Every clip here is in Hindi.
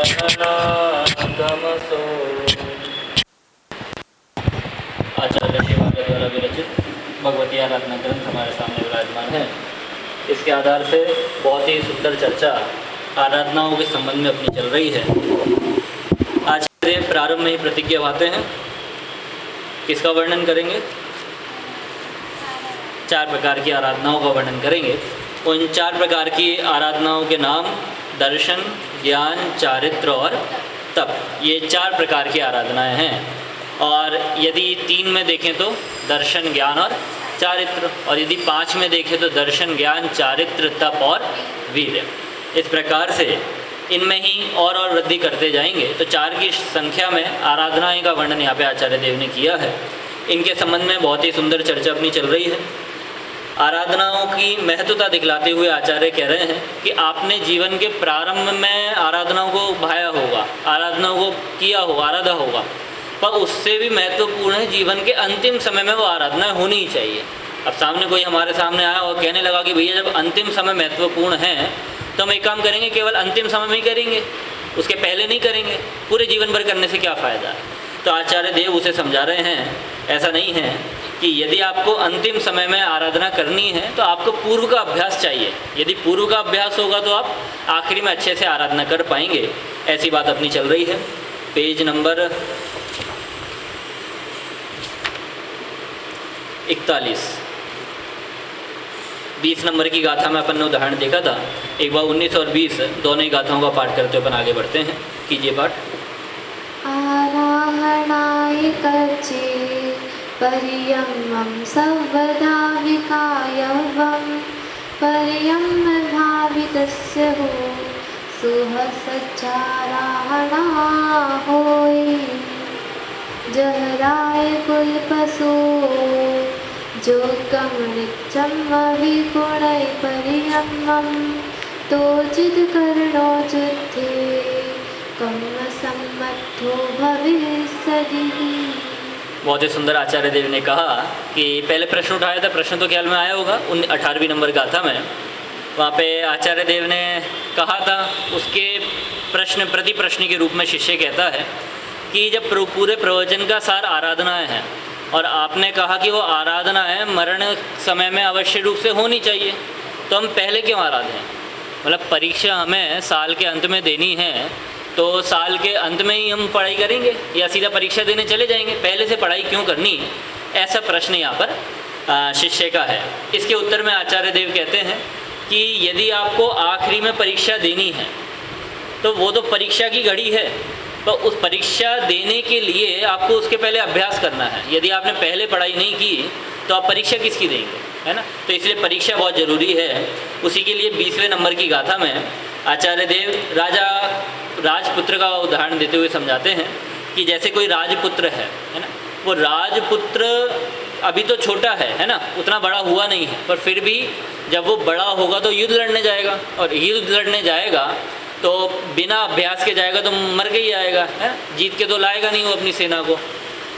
तमसो। आचार्य देवव्रत द्वारा विरचित भगवती आराधना ग्रंथ हमारे सामने विराजमान है। इसके आधार से बहुत ही सुंदर चर्चा आराधनाओं के संबंध में अपनी चल रही है। आचार्य प्रारंभ में ही प्रतिज्ञा भाते हैं, किसका वर्णन करेंगे? 4 प्रकार की आराधनाओं का वर्णन करेंगे। उन 4 प्रकार की आराधनाओं के नाम दर्शन, ज्ञान, चारित्र और तप, ये 4 प्रकार की आराधनाएं हैं। और यदि 3 में देखें तो दर्शन, ज्ञान और चारित्र, और यदि 5 में देखें तो दर्शन, ज्ञान, चारित्र, तप और वीर्य। इस प्रकार से इनमें ही और वृद्धि करते जाएंगे तो 4 की संख्या में आराधनाएं का वर्णन यहाँ पे आचार्य देव ने किया है। इनके संबंध में बहुत ही सुंदर चर्चा अपनी चल रही है। आराधनाओं की महत्वता दिखलाते हुए आचार्य कह रहे हैं कि आपने जीवन के प्रारंभ में आराधनाओं को भाया होगा, आराधनाओं को किया होगा, आराधा होगा, पर उससे भी महत्वपूर्ण है जीवन के अंतिम समय में वो आराधना होनी ही चाहिए। अब सामने कोई हमारे सामने आया और कहने लगा कि भैया जब अंतिम समय महत्वपूर्ण है तो हम एक काम करेंगे, केवल अंतिम समय में ही करेंगे, उसके पहले नहीं करेंगे, पूरे जीवन भर करने से क्या फ़ायदा है। तो आचार्य देव उसे समझा रहे हैं, ऐसा नहीं है कि यदि आपको अंतिम समय में आराधना करनी है तो आपको पूर्व का अभ्यास चाहिए। यदि पूर्व का अभ्यास होगा तो आप आखिरी में अच्छे से आराधना कर पाएंगे। ऐसी बात अपनी चल रही है। पेज नंबर 41, 20 नंबर की गाथा में अपन ने उदाहरण देखा था। एक बार 19 और 20 दोनों ही गाथाओं का पाठ करते हुए अपन आगे बढ़ते हैं। कीजिए पाठ। आराहणाय कर्चे पर्यम्मं सर्वदा विकायवं पर्यम्म भावितस्य हो सुहसच्चाराहणा होय जहराय कुलपसो जो कमणिचम्मविगुणै पर्यम्मं तोजिद कर्णो जुद्धे कम्म सम्मद्धो भविष्यति। बहुत ही सुंदर आचार्य देव ने कहा कि पहले प्रश्न उठाया था, प्रश्न तो ख्याल में आया होगा 18वीं नंबर गाथा में। वहाँ पे आचार्य देव ने कहा था, उसके प्रश्न प्रति प्रश्न के रूप में शिष्य कहता है कि जब पूरे प्रवचन का सार आराधनाएं हैं और आपने कहा कि वो आराधनाएं मरण समय में अवश्य रूप से होनी चाहिए, तो हम पहले क्यों आराधें? मतलब परीक्षा हमें साल के अंत में देनी है तो साल के अंत में ही हम पढ़ाई करेंगे या सीधा परीक्षा देने चले जाएंगे? पहले से पढ़ाई क्यों करनी? ऐसा प्रश्न यहाँ पर शिष्य का है। इसके उत्तर में आचार्य देव कहते हैं कि यदि आपको आखिरी में परीक्षा देनी है तो वो तो परीक्षा की घड़ी है, तो उस परीक्षा देने के लिए आपको उसके पहले अभ्यास करना है। यदि आपने पहले पढ़ाई नहीं की तो आप परीक्षा किसकी देंगे, है ना? तो इसलिए परीक्षा बहुत ज़रूरी है। उसी के लिए 20वें नंबर की गाथा में आचार्य देव राजपुत्र का उदाहरण देते हुए समझाते हैं कि जैसे कोई राजपुत्र है ना, वो राजपुत्र अभी तो छोटा है ना, उतना बड़ा हुआ नहीं है, पर फिर भी जब वो बड़ा होगा तो युद्ध लड़ने जाएगा, और युद्ध लड़ने जाएगा तो बिना अभ्यास के जाएगा तो मर के ही आएगा, है? जीत के तो लाएगा नहीं वो अपनी सेना को,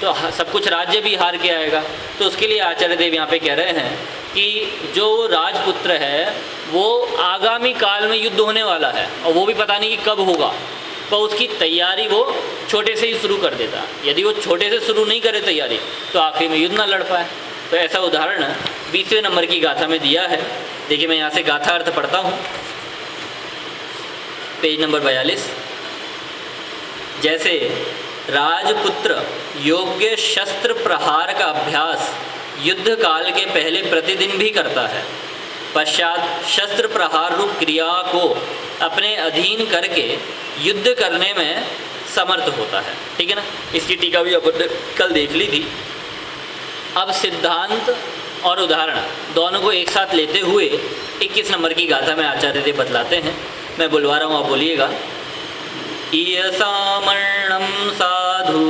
तो सब कुछ राज्य भी हार के आएगा। तो उसके लिए आचार्य देव यहाँ पे कह रहे हैं कि जो राजपुत्र है वो आगामी काल में युद्ध होने वाला है और वो भी पता नहीं कि कब होगा, तो उसकी तैयारी वो छोटे से ही शुरू कर देता। यदि वो छोटे से शुरू नहीं करे तैयारी तो आखिर में युद्ध ना लड़ पाए। तो ऐसा उदाहरण 20वें नंबर की गाथा में दिया है। देखिए मैं यहाँ से गाथा अर्थ पढ़ता हूँ, पेज नंबर 42। जैसे राजपुत्र योग्य शस्त्र प्रहार का अभ्यास युद्ध काल के पहले प्रतिदिन भी करता है, पश्चात शस्त्र प्रहार रूप क्रिया को अपने अधीन करके युद्ध करने में समर्थ होता है। ठीक है ना? इसकी टीका भी अपन कल देख ली थी। अब सिद्धांत और उदाहरण दोनों को एक साथ लेते हुए 21 नंबर की गाथा में आचार्य देव बतलाते हैं। मैं बुलवा रहा हूँ, आप बोलिएगा। ईयसामर्णं साधु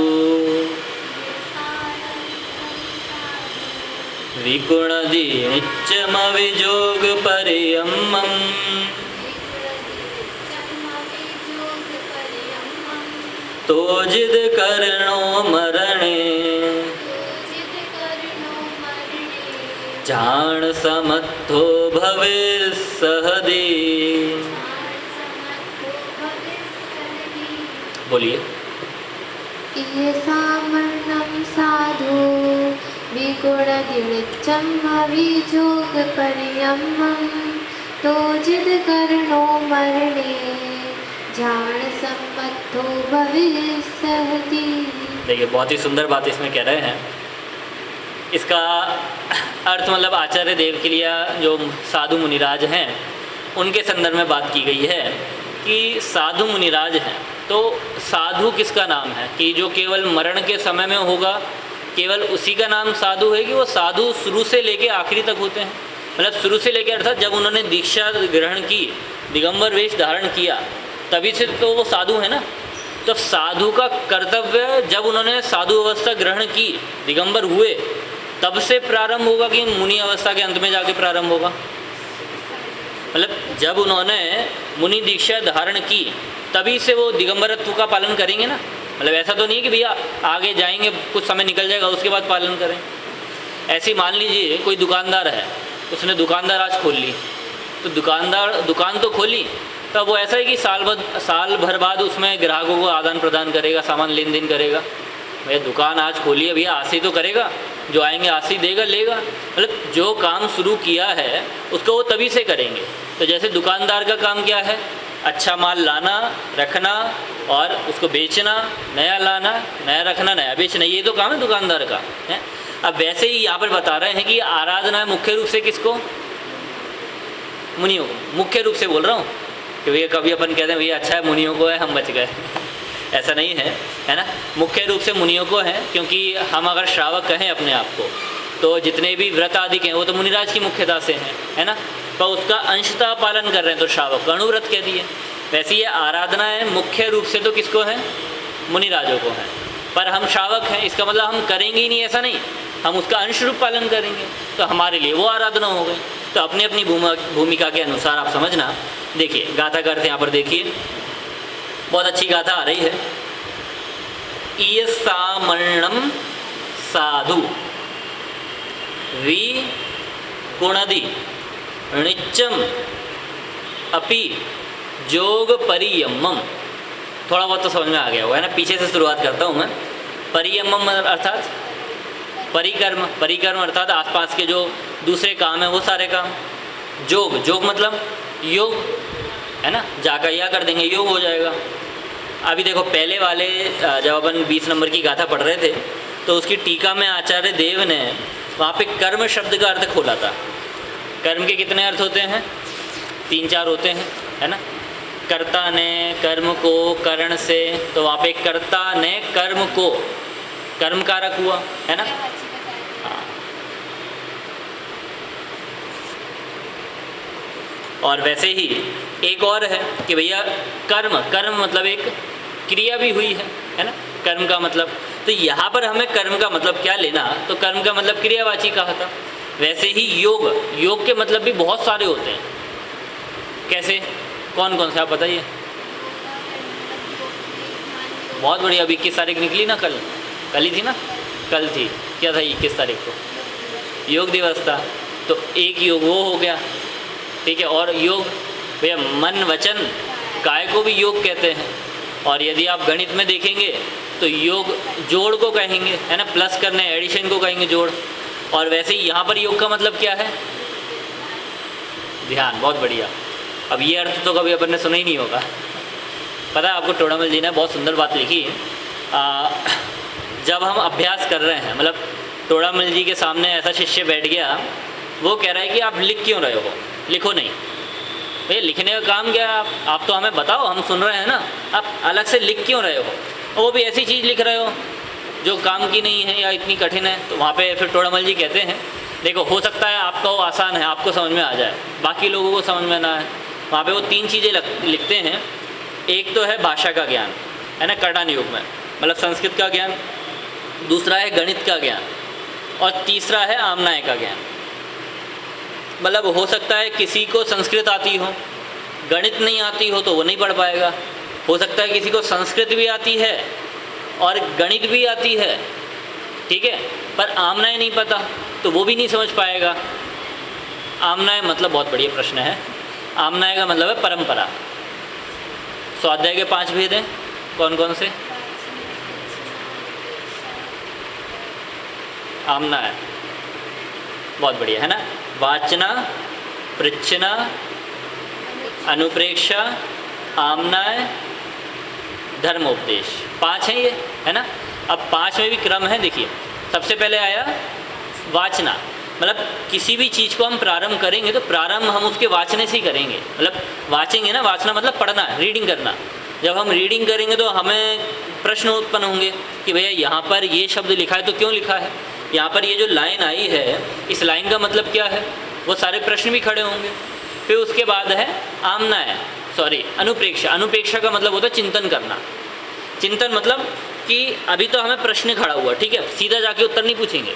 विगुणदीनिच्चमविजोग पर्यम्मं तोजिद कर्णो मरणे जान समर्थो भवेत् सहदे। बोलिए। येषामर्णं साधु विगुणदिणिचं वियोगपर्यम्मं तोजिदकर्णो मरणे जाणसम्मतो भविष्यति। देखिए बहुत ही सुंदर बात इसमें कह रहे हैं। इसका अर्थ मतलब आचार्य देव के लिए जो साधु मुनिराज हैं उनके संदर्भ में बात की गई है कि साधु मुनिराज हैं। तो साधु किसका नाम है कि जो केवल मरण के समय में होगा, केवल उसी का नाम साधु है, कि वो साधु शुरू से लेके आखिरी तक होते हैं। मतलब शुरू से लेके अर्थात जब उन्होंने दीक्षा ग्रहण की, दिगंबर वेश धारण किया, तभी से तो वो साधु है ना। तो साधु का कर्तव्य जब उन्होंने साधु अवस्था ग्रहण की, दिगंबर हुए, तब से प्रारंभ होगा कि मुनि अवस्था के अंत में जाके प्रारंभ होगा। मतलब जब उन्होंने मुनि दीक्षा धारण की तभी से वो दिगंबरत्व का पालन करेंगे ना। मतलब ऐसा तो नहीं है कि भैया आगे जाएंगे कुछ समय निकल जाएगा उसके बाद पालन करें। ऐसे मान लीजिए कोई दुकानदार है, उसने दुकानदार आज खोल ली, तो दुकान तो खोली, तब वो ऐसा है कि साल भर बाद उसमें ग्राहकों को आदान प्रदान करेगा, सामान लेन देन करेगा। भैया दुकान आज खोली है, भैया आज से तो करेगा, जो आएंगे आज से देगा लेगा। मतलब जो काम शुरू किया है उसको वो तभी से करेंगे। तो जैसे दुकानदार का काम क्या है, अच्छा माल लाना, रखना और उसको बेचना, नया लाना, नया रखना, नया बेचना, ये तो काम है दुकानदार का है। अब वैसे ही यहाँ पर बता रहे हैं कि आराधना है मुख्य रूप से किसको, मुनियों को। मुख्य रूप से बोल रहा हूँ कि भैया कभी अपन कहते हैं भैया अच्छा है मुनियों को है, हम बच गए, ऐसा नहीं है ना। मुख्य रूप से मुनियों को है, क्योंकि हम अगर श्रावक कहें अपने आप को तो जितने भी व्रत आदि के हैं वो तो मुनिराज की मुख्यता से हैं, है ना। तो उसका अंशतः पालन कर रहे हैं तो श्रावक अणुव्रत कह दिए। वैसे ये आराधना है मुख्य रूप से तो किसको है, मुनिराजों को है, पर हम श्रावक हैं, इसका मतलब हम करेंगे ही नहीं ऐसा नहीं, हम उसका अंश रूप पालन करेंगे, तो हमारे लिए वो आराधना हो गई। तो अपनी अपनी भूमिका के अनुसार आप समझना। देखिए गाथा का अर्थ यहाँ पर देखिए, बहुत अच्छी गाथा आ रही है। ईयसामर्णम साधु विगुणदि णिच्चम अपि जोग परियम्मम। थोड़ा बहुत तो समझ में आ गया होगा, है ना। पीछे से शुरुआत करता हूँ मैं। परियम्मम अर्थात परिकर्म, परिकर्म अर्थात आसपास के जो दूसरे काम है वो सारे काम। जोग मतलब योग, है ना। जाकर या कर देंगे योग हो जाएगा। अभी देखो पहले वाले जब अपन 20 नंबर की गाथा पढ़ रहे थे तो उसकी टीका में आचार्य देव ने वहाँ पे कर्म शब्द का अर्थ खोला था। कर्म के कितने अर्थ होते हैं, 3-4 होते हैं, है ना। कर्ता ने कर्म को करण से, तो वहाँ पे कर्ता ने कर्म को कर्म कारक हुआ, है ना। हाँ। और वैसे ही एक और है कि भैया कर्म मतलब एक क्रिया भी हुई है ना। कर्म का मतलब, तो यहाँ पर हमें कर्म का मतलब क्या लेना, तो कर्म का मतलब क्रियावाची कहा था। वैसे ही योग के मतलब भी बहुत सारे होते हैं। कैसे, कौन कौन से आप बताइए। बहुत बढ़िया। अभी 21 तारीख निकली ना, कल ही थी ना, कल थी, क्या था 21 तारीख को, योग दिवस था। तो एक योग वो हो गया, ठीक है। और योग भैया मन वचन काय को भी योग कहते हैं। और यदि आप गणित में देखेंगे तो योग जोड़ को कहेंगे, है ना। प्लस करने, एडिशन को कहेंगे जोड़। और वैसे ही यहाँ पर योग का मतलब क्या है, ध्यान। बहुत बढ़िया। अब ये अर्थ तो कभी अपन ने सुना ही नहीं होगा। पता है आपको, टोडामल जी ने बहुत सुंदर बात लिखी। जब हम अभ्यास कर रहे हैं, मतलब टोडामल जी के सामने ऐसा शिष्य बैठ गया, वो कह रहा है कि आप लिख क्यों रहे हो, लिखो नहीं। भैया लिखने का काम क्या है, आप तो हमें बताओ, हम सुन रहे हैं ना, आप अलग से लिख क्यों रहे हो। वो भी ऐसी चीज़ लिख रहे हो जो काम की नहीं है या इतनी कठिन है। तो वहाँ पे फिर टोडामल जी कहते हैं, देखो हो सकता है आपका वो आसान है, आपको समझ में आ जाए, बाकी लोगों को समझ में ना आए। वहाँ पे वो 3 चीज़ें लिखते हैं। एक तो है भाषा का ज्ञान, है ना, कटान युग में, मतलब संस्कृत का ज्ञान। दूसरा है गणित का ज्ञान, और तीसरा है आमनाय का ज्ञान। मतलब हो सकता है किसी को संस्कृत आती हो, गणित नहीं आती हो तो वो नहीं पढ़ पाएगा। हो सकता है किसी को संस्कृत भी आती है और गणित भी आती है, ठीक है, पर आमनाय नहीं पता तो वो भी नहीं समझ पाएगा। आमनाय मतलब बहुत बढ़िया प्रश्न है। आमनाय का मतलब है परंपरा। स्वाध्याय के 5 भेद हैं, कौन कौन से? आमना है, बहुत बढ़िया है ना। वाचना, पृच्छना, अनुप्रेक्षा, आमनाय, धर्मोपदेश, 5 हैं ये, है ना। अब 5 में भी क्रम है, देखिए सबसे पहले आया वाचना, मतलब किसी भी चीज़ को हम प्रारंभ करेंगे तो प्रारंभ हम उसके वाचने से ही करेंगे, मतलब वाचेंगे ना, वाचना मतलब पढ़ना, रीडिंग करना। जब हम रीडिंग करेंगे तो हमें प्रश्न उत्पन्न होंगे कि भैया यहाँ पर ये शब्द लिखा है तो क्यों लिखा है, यहाँ पर ये जो लाइन आई है इस लाइन का मतलब क्या है, वो सारे प्रश्न भी खड़े होंगे। फिर उसके बाद है आमनाय, अनुप्रेक्षा। अनुप्रेक्षा का मतलब होता है चिंतन करना। चिंतन मतलब कि अभी तो हमें प्रश्न खड़ा हुआ, ठीक है, सीधा जाके उत्तर नहीं पूछेंगे,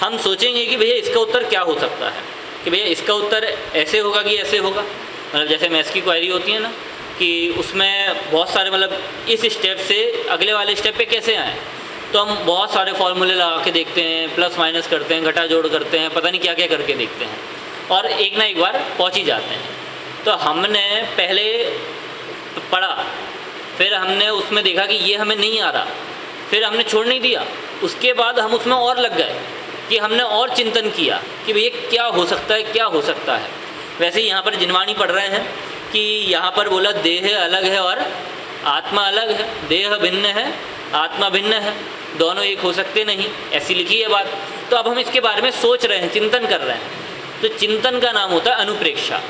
हम सोचेंगे कि भैया इसका उत्तर क्या हो सकता है, कि भैया इसका उत्तर ऐसे होगा कि ऐसे होगा। मतलब जैसे मैथ्स की क्वेरी होती है ना, कि उसमें बहुत सारे मतलब इस स्टेप से अगले वाले स्टेप पे कैसे आए, तो हम बहुत सारे फॉर्मूले लगा के देखते हैं, प्लस माइनस करते हैं, घटा जोड़ करते हैं, पता नहीं क्या क्या करके देखते हैं, और एक ना एक बार पहुँच ही जाते हैं। तो हमने पहले पढ़ा, फिर हमने उसमें देखा कि ये हमें नहीं आ रहा, फिर हमने छोड़ नहीं दिया, उसके बाद हम उसमें और लग गए कि हमने और चिंतन किया कि भैया क्या हो सकता है, क्या हो सकता है। वैसे ही यहाँ पर जिनवाणी पढ़ रहे हैं कि यहाँ पर बोला देह अलग है और आत्मा अलग है, देह भिन्न है, आत्मा भिन्न है, दोनों एक हो सकते नहीं, ऐसी लिखी है बात। तो अब हम इसके बारे में सोच रहे हैं, चिंतन कर रहे हैं, तो चिंतन का नाम होता है अनुप्रेक्षा।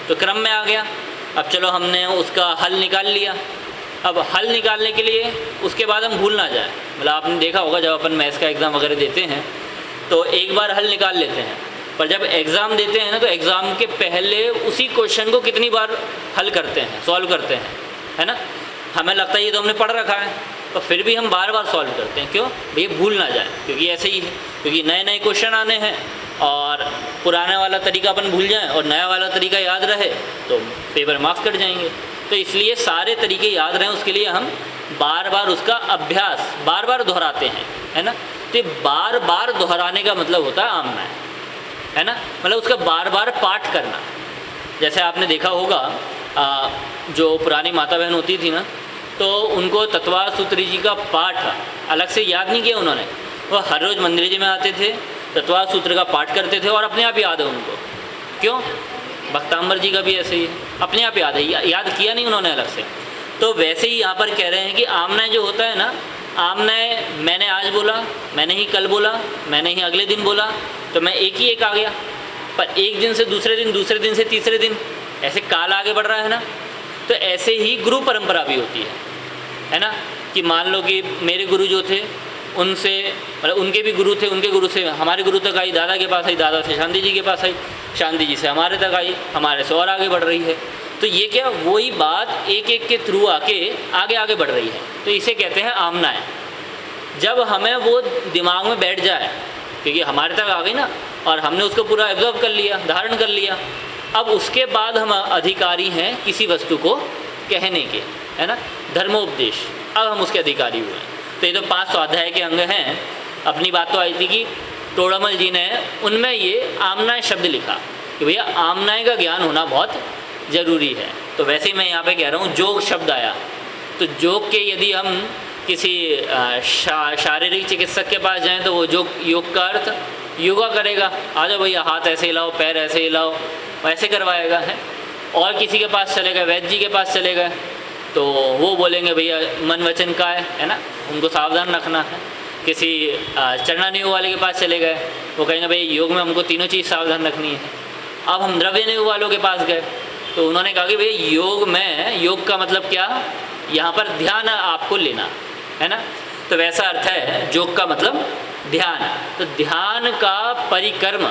तो क्रम में आ गया। अब चलो हमने उसका हल निकाल लिया। अब हल निकालने के लिए उसके बाद हम भूल ना जाए, मतलब आपने देखा होगा जब अपन मैथ्स का एग्ज़ाम वगैरह देते हैं तो एक बार हल निकाल लेते हैं, पर जब एग्ज़ाम देते हैं ना तो एग्ज़ाम के पहले उसी क्वेश्चन को कितनी बार हल करते हैं, सॉल्व करते हैं, है ना। हमें लगता है ये तो हमने पढ़ रखा है, तो फिर भी हम बार बार सॉल्व करते हैं। क्यों? भैया भूल ना जाए, क्योंकि ऐसे ही है, क्योंकि नए नए क्वेश्चन आने हैं और पुराने वाला तरीका अपन भूल जाएं और नया वाला तरीका याद रहे तो पेपर मार्क्स कट जाएंगे। तो इसलिए सारे तरीके याद रहें, उसके लिए हम बार बार उसका अभ्यास बार बार दोहराते हैं, है ना। तो बार बार दोहराने का मतलब होता है आमना, है ना, मतलब उसका बार बार पाठ करना। जैसे आपने देखा होगा जो पुरानी माता बहन होती थी ना, तो उनको तत्वा सूत्र जी का पाठ अलग से याद नहीं किया उन्होंने, वो हर रोज़ मंदिर जी में आते थे, तत्वा सूत्र का पाठ करते थे और अपने आप याद है उनको। क्यों? भक्तांबर जी का भी ऐसे ही है, अपने आप याद है, याद किया नहीं उन्होंने अलग से। तो वैसे ही यहाँ पर कह रहे हैं कि आमना जो होता है ना, आमना मैंने आज बोला, मैंने ही कल बोला, मैंने ही अगले दिन बोला, तो मैं एक ही एक आ गया, पर एक दिन से दूसरे दिन, दूसरे दिन से तीसरे दिन, ऐसे काल आगे बढ़ रहा है ना। तो ऐसे ही गुरु परंपरा भी होती है ना, कि मान लो कि मेरे गुरु जो थे उनसे, मतलब उनके भी गुरु थे, उनके गुरु से हमारे गुरु तक आई, दादा के पास आई, दादा से शांति जी के पास आई, शांति जी से हमारे तक आई, हमारे से और आगे बढ़ रही है। तो ये क्या, वही बात एक एक के थ्रू आके आगे आगे बढ़ रही है, तो इसे कहते हैं आमना है। जब हमें वो दिमाग में बैठ जाए, क्योंकि हमारे तक आ गई ना और हमने उसको पूरा एब्जॉर्व कर लिया, धारण कर लिया, अब उसके बाद हम अधिकारी हैं किसी वस्तु को कहने के, है ना, धर्मोपदेश, अब हम उसके अधिकारी हुए हैं। तो ये तो 5 स्वाध्याय के अंग हैं। अपनी बात तो आई थी कि तोड़ामल जी ने उनमें ये आमनाय शब्द लिखा कि भैया आमनाय का ज्ञान होना बहुत ज़रूरी है। तो वैसे ही मैं यहाँ पे कह रहा हूँ जोग शब्द आया, तो जोग के यदि हम किसी शारीरिक चिकित्सक के पास जाएं तो वो योग का अर्थ योगा करेगा, आ जाओ भैया हाथ ऐसे हिलाओ, पैर ऐसे हिलाओ, ऐसे करवाएगा है। और किसी के पास चले गए, वैद्य जी के पास चले गए, तो वो बोलेंगे भैया मन वचन का है ना, उनको सावधान रखना है। किसी चरणानुयोग वाले के पास चले गए, वो कहेंगे भाई योग में हमको तीनों चीज़ सावधान रखनी है। अब हम द्रव्यनुयोग वालों के पास गए तो उन्होंने कहा कि भैया योग में, योग का मतलब क्या, यहाँ पर ध्यान आपको लेना है ना। तो वैसा अर्थ है योग का मतलब ध्यान। तो ध्यान का परिक्रम,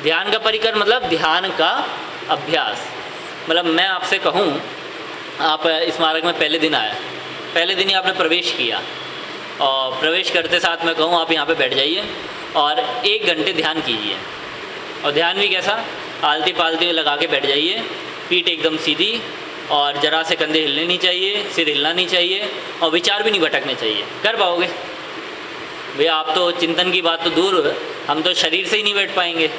ध्यान का परिक्रम मतलब ध्यान का अभ्यास। मतलब मैं आपसे कहूँ, आप स्मारक में पहले दिन आए, पहले दिन ही आपने प्रवेश किया और प्रवेश करते साथ मैं कहूँ आप यहाँ पे बैठ जाइए और 1 घंटे ध्यान कीजिए। और ध्यान भी कैसा, आलती पालती में लगा के बैठ जाइए, पीठ एकदम सीधी और ज़रा से कंधे हिलने नहीं चाहिए, सिर हिलना नहीं चाहिए और विचार भी नहीं भटकने चाहिए। कर पाओगे भैया? आप तो चिंतन की बात तो दूर, हम तो शरीर से ही नहीं बैठ पाएंगे,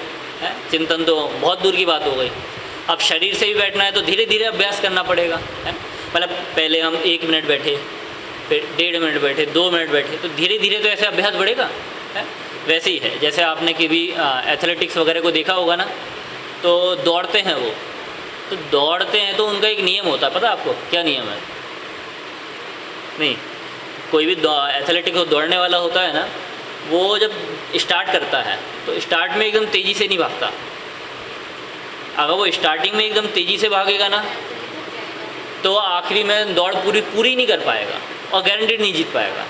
है? चिंतन तो बहुत दूर की बात हो गई। अब शरीर से भी बैठना है तो धीरे धीरे अभ्यास करना पड़ेगा, है? मतलब पहले हम 1 मिनट बैठे, फिर 1.5 मिनट बैठे, 2 मिनट बैठे, तो धीरे धीरे तो ऐसे अभ्यास बढ़ेगा है। वैसे ही है, जैसे आपने कभी एथलेटिक्स वगैरह को देखा होगा ना, तो दौड़ते हैं वो, तो दौड़ते हैं तो उनका एक नियम होता है, पता है आपको क्या नियम है? नहीं, कोई भी एथलेटिक्स दौड़ने वाला होता है ना, वो जब स्टार्ट करता है तो स्टार्ट में एकदम तेज़ी से नहीं भागता। अगर वो स्टार्टिंग में एकदम तेज़ी से भागेगा ना, तो आखिरी में दौड़ पूरी नहीं कर पाएगा और गारंटीड नहीं जीत पाएगा।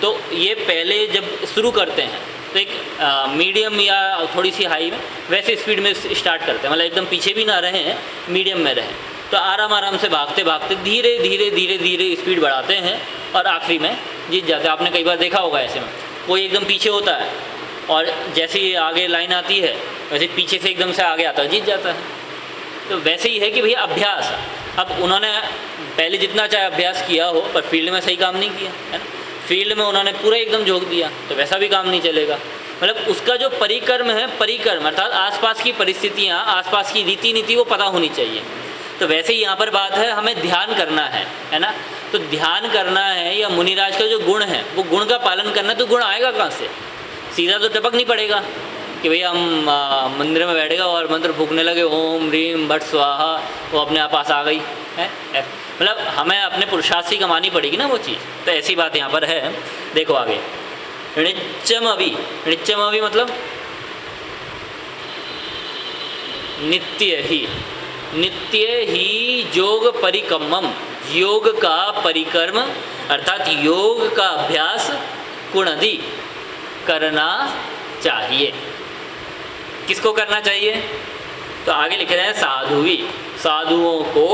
तो ये पहले जब शुरू करते हैं तो एक मीडियम या थोड़ी सी हाई में वैसे स्पीड में स्टार्ट करते हैं, मतलब एकदम पीछे भी ना रहें, मीडियम में रहें, तो आराम आराम से भागते भागते धीरे धीरे धीरे धीरे स्पीड बढ़ाते हैं और आखिरी में जीत जाते हैं। आपने कई बार देखा होगा ऐसे में, कोई एकदम पीछे होता है और जैसे ही आगे लाइन आती है वैसे पीछे से एकदम से आगे आता है, जीत जाता है। तो वैसे ही है कि भैया अभ्यास, अब उन्होंने पहले जितना चाहे अभ्यास किया हो पर फील्ड में सही काम नहीं किया है ना, फील्ड में उन्होंने पूरा एकदम झोंक दिया तो वैसा भी काम नहीं चलेगा। मतलब उसका जो परिक्रम है, परिक्रम अर्थात आसपास की परिस्थितियाँ, आसपास की रीति नीति वो पता होनी चाहिए। तो वैसे ही यहाँ पर बात है, हमें ध्यान करना है ना, तो ध्यान करना है या मुनिराज का जो गुण है वो गुण का पालन करना है। तो गुण आएगा कहाँ से? सीधा तो टपक नहीं पड़ेगा कि भैया हम मंदिर में बैठेगा और मंत्र फूकने लगे ओम ह्रीम भट स्वाहा, वो अपने आप पास आ गई है। मतलब हमें अपने पुरुषार्थ से कमानी पड़ेगी ना वो चीज़। तो ऐसी बात यहाँ पर है। देखो आगे, ऋणिच्चमवि, ऋणिच्चमवि मतलब नित्य ही, नित्य ही योग परिक्रमम, योग का परिक्रम अर्थात योग का अभ्यास कुणदि करना चाहिए। किसको करना चाहिए? तो आगे लिख रहे हैं साधुवी, साधुओं को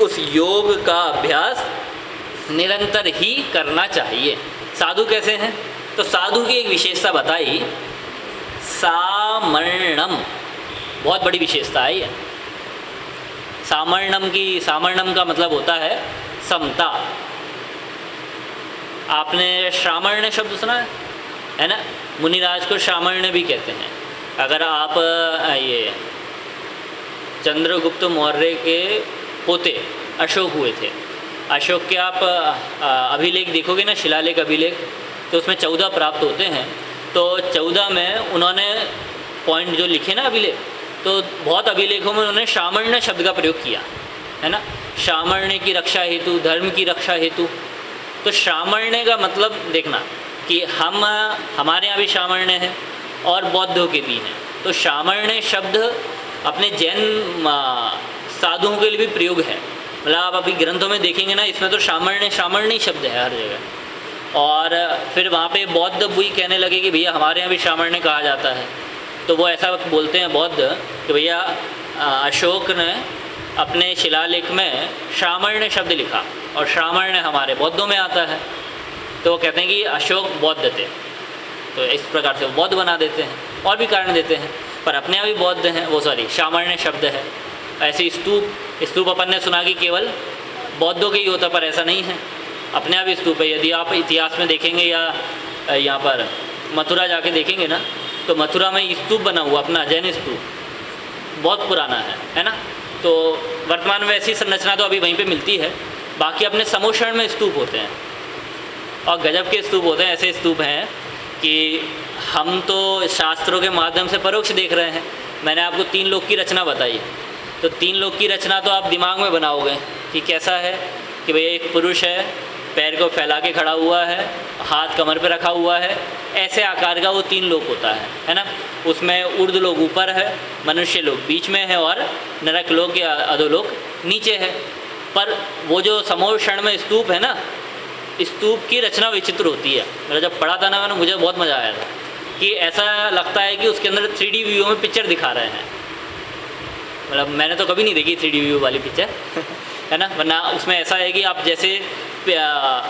उस योग का अभ्यास निरंतर ही करना चाहिए। साधु कैसे हैं? तो साधु की एक विशेषता बताई, सामर्णम, बहुत बड़ी विशेषता है ये। सामर्णम की, सामर्णम का मतलब होता है समता। आपने श्रामण्य शब्द सुना है ना? मुनिराज को श्रामण्य भी कहते हैं। अगर आप ये चंद्रगुप्त मौर्य के पोते अशोक हुए थे, अशोक के आप अभिलेख देखोगे ना, शिलालेख अभिलेख, तो उसमें 14 प्राप्त होते हैं। तो 14 में उन्होंने पॉइंट जो लिखे ना अभिलेख, तो बहुत अभिलेखों में उन्होंने श्रामण्य शब्द का प्रयोग किया है ना, श्रामण्य की रक्षा हेतु, धर्म की रक्षा हेतु। तो श्रामण्य का मतलब देखना कि हमारे यहाँ भी श्रामण्य हैं और बौद्धों के भी हैं। तो श्रामण्य शब्द अपने जैन साधुओं के लिए भी प्रयोग है। मतलब आप अभी ग्रंथों में देखेंगे ना, इसमें तो श्रामण्य शब्द है हर जगह। और फिर वहाँ पे बौद्ध भी कहने लगे कि भैया हमारे यहाँ भी श्रामण्य कहा जाता है। तो वो ऐसा बोलते हैं बौद्ध कि भैया अशोक ने अपने शिलालेख में श्रामण्य शब्द लिखा और श्रामण्य हमारे बौद्धों में आता है। तो वो कहते हैं कि अशोक बौद्ध थे, तो इस प्रकार से वो बौद्ध बना देते हैं और भी कारण देते हैं, पर अपने यहाँ भी बौद्ध हैं, वो सॉरी श्रामण्य शब्द है। ऐसे स्तूप अपन ने सुना कि केवल बौद्धों के ही होता, पर ऐसा नहीं है, अपने यहाँ भी स्तूप है। यदि आप इतिहास में देखेंगे या यहाँ पर मथुरा जाके देखेंगे ना, तो मथुरा में स्तूप बना हुआ अपना जैन स्तूप, बहुत पुराना है ना। तो वर्तमान में ऐसी संरचना तो अभी वहीं पे मिलती है। बाकी अपने समोषण में स्तूप होते हैं और गजब के स्तूप होते हैं। ऐसे स्तूप हैं कि हम तो शास्त्रों के माध्यम से परोक्ष देख रहे हैं। मैंने आपको 3 लोक की रचना बताई, तो 3 लोक की रचना तो आप दिमाग में बनाओगे कि कैसा है कि भैया एक पुरुष है, पैर को फैला के खड़ा हुआ है, हाथ कमर पे रखा हुआ है, ऐसे आकार का वो 3 लोक होता है ना। उसमें ऊर्ध्व लोक ऊपर है, मनुष्य लोक बीच में है और नरक लोक या अधोलोक नीचे है। पर वो जो समोषण में स्तूप है ना, स्तूप की रचना विचित्र होती है। मेरा जब पढ़ा था ना मैंने, मुझे बहुत मज़ा आया था कि ऐसा लगता है कि उसके अंदर 3D व्यू में पिक्चर दिखा रहे हैं। मतलब मैंने तो कभी नहीं देखी 3D व्यू वाली पिक्चर है ना, वरना उसमें ऐसा है कि आप जैसे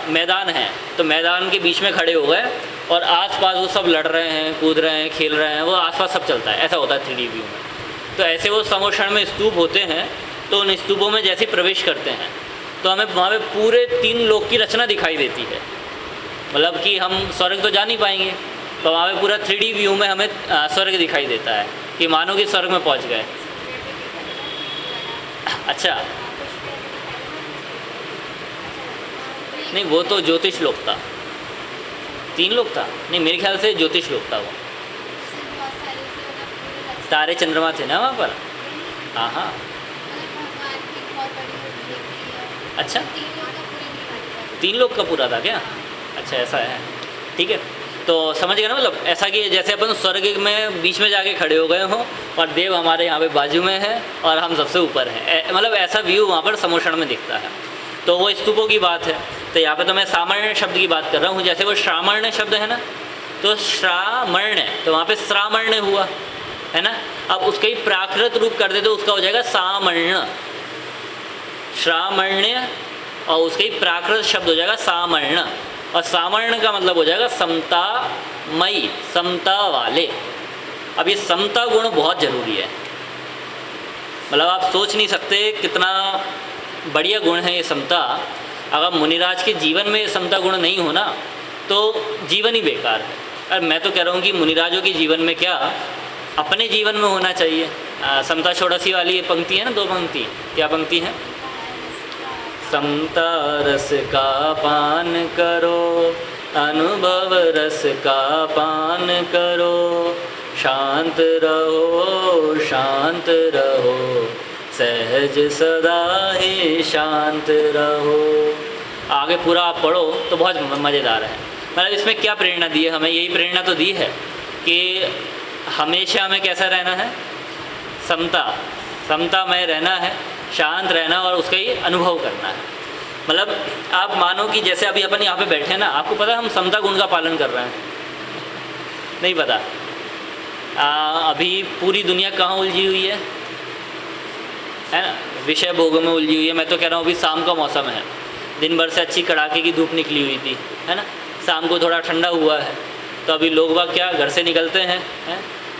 मैदान है तो मैदान के बीच में खड़े हो गए और आसपास वो सब लड़ रहे हैं, कूद रहे हैं, खेल रहे हैं, वो आसपास सब चलता है, ऐसा होता है 3D व्यू में। तो ऐसे वो समोषण में स्तूप होते हैं। तो उन स्तूपों में जैसे प्रवेश करते हैं तो हमें वहाँ पे पूरे 3 लोक की रचना दिखाई देती है। मतलब कि हम स्वर्ग तो जा नहीं पाएंगे, तो वहाँ पे पूरा 3D व्यू में हमें स्वर्ग दिखाई देता है कि मानो कि स्वर्ग में पहुँच गए। अच्छा, नहीं, वो तो ज्योतिष लोक था। 3 लोक था? नहीं, मेरे ख्याल से ज्योतिष लोक था वो। तारे चंद्रमा थे ना वहाँ पर? हाँ हाँ। अच्छा, 3 लोक का पूरा था क्या? अच्छा, ऐसा है, ठीक है। तो समझ गए ना, मतलब ऐसा कि जैसे अपन स्वर्ग में बीच में जाके खड़े हो गए हों और देव हमारे यहाँ पे बाजू में है और हम सबसे ऊपर हैं, मतलब ऐसा व्यू वहाँ पर समोषण में दिखता है। तो वो स्तूपों की बात है। तो यहाँ पे तो मैं सामर्ण शब्द की बात कर रहा हूँ। जैसे वो श्रामण्य शब्द है ना, तो श्रामण्य, तो वहाँ पे श्रामण्य हुआ है ना। अब उसका ही प्राकृत रूप कर दे तो उसका हो जाएगा सामण्य, श्रामण्य, और उसका ही प्राकृत शब्द हो जाएगा सामण्य। और सामर्ण का मतलब हो जाएगा समतामयी, समता वाले। अब ये समता गुण बहुत ज़रूरी है, मतलब आप सोच नहीं सकते कितना बढ़िया गुण है ये समता। अगर मुनिराज के जीवन में ये समता गुण नहीं होना तो जीवन ही बेकार है। और मैं तो कह रहा हूँ कि मुनिराजों के जीवन में क्या, अपने जीवन में होना चाहिए। समता षोडशी वाली ये पंक्ति है ना, 2 पंक्ति, क्या पंक्ति है? समता रस का पान करो, अनुभव रस का पान करो, शांत रहो शांत रहो, सहज सदा ही शांत रहो। आगे पूरा आप पढ़ो तो बहुत मज़ेदार है। मतलब इसमें क्या प्रेरणा दी है हमें? यही प्रेरणा तो दी है कि हमेशा हमें कैसा रहना है, समता में रहना है, शांत रहना और उसका ही अनुभव करना है। मतलब आप मानो कि जैसे अभी अपन यहाँ पे बैठे हैं ना, आपको पता है हम समता गुण का पालन कर रहे हैं? नहीं पता? अभी पूरी दुनिया कहाँ उलझी हुई है ना, विषय भोगों में उलझी हुई है। मैं तो कह रहा हूँ अभी शाम का मौसम है, दिन भर से अच्छी कड़ाके की धूप निकली हुई थी, है ना, शाम को थोड़ा ठंडा हुआ है, तो अभी लोग बाग क्या घर से निकलते हैं,